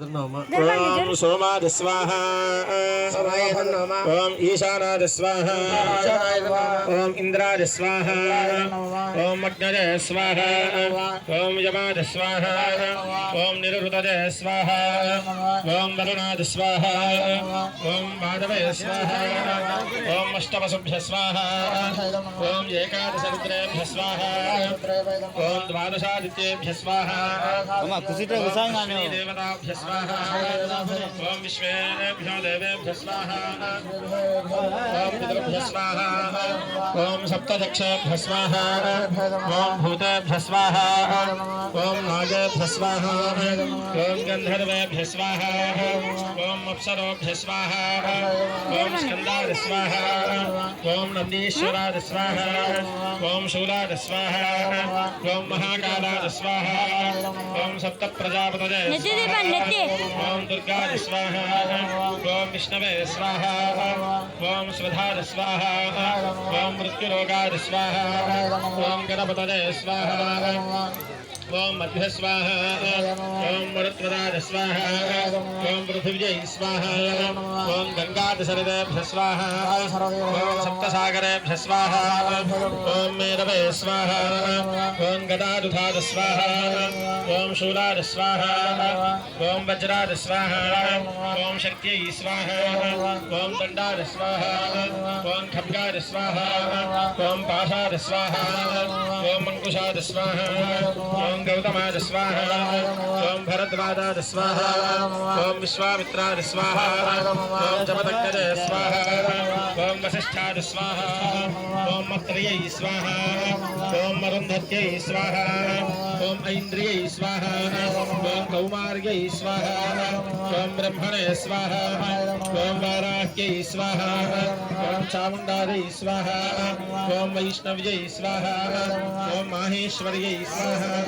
ओम सोमाय स्वाहा ओम ईशानाय स्वाहा ओम इंद्राय स्वाहा ओम अग्नये स्वाहा ओम यमाय स्वाहा ओम निरुतये स्वाहा ओम वरुणाय स्वाहा ओम माधवे स्वाहा ओम अष्टवसुभ्य स्वाहा ओम एकादशरुद्रेभ्य स्वाहा ओम द्वादशादित्येभ्य स्वाहा देवताभ्य स्वाहा ओम विश्वेभ्यो देवेभ्य स्वाहा ओम पितृभ्य स्वाहा ओम सप्तदक्षेभ्य स्वाहा ओम भूतेभ्य स्वाहा ओम नागेभ्य स्वाहा ओम गंधर्वेभ्य स्वाहा ओम अप्सरोभ्य स्वाहा ओम स्कंदाय स्वाहा ओम नंदीश्वराय स्वाहा ओम शूलाय स्वाहा ओम महाकालाय स्वाहा ओम सप्त प्रजापतये ओम दुर्गाय स्वाहा ओम विष्णवे स्वाहा ओम स्वधाय स्वाहा ओम मृत्युलोकाय स्वाहा ओम गणपतये स्वाहा ओम मध्य स्वाहा ओम मरुत्वदाय स्वाहा ओम पृथिव्यै स्वाहा ओम गंगादशरथेभ्यः स्वाहा ओम सप्तसागरेभ्यः स्वाहा ओम मेरवे स्वाहा ओम गदाधुधाय स्वाहा ओम शूलाय स्वाहा ओम वज्राय स्वाहा ओम शक्त्यै स्वाहा ओम दंडाय स्वाहा ओम खड्गाय स्वाहा ओम पाशाय स्वाहा ओम अंकुशाय स्वाहा ओम गौतमाय स्वाहा ओम भरद्वाजाय स्वाहा ओम विश्वामित्राय स्वाहा ओम जमदग्नये स्वाहा ओम वसिष्ठाय स्वाहा ओम मत्र्यै स्वाहा ओम अरुन्धत्यै स्वाहा ओम ऐन्द्रियै स्वाहा ओम कौमार्यै स्वाहा ओम ब्रह्मणे स्वाहा ओम वाराह्यै स्वाहा ओम चामुण्डायै स्वाहा ओम वैष्णव्यै स्वाहा ओम माहेश्वर्यै स्वाहा।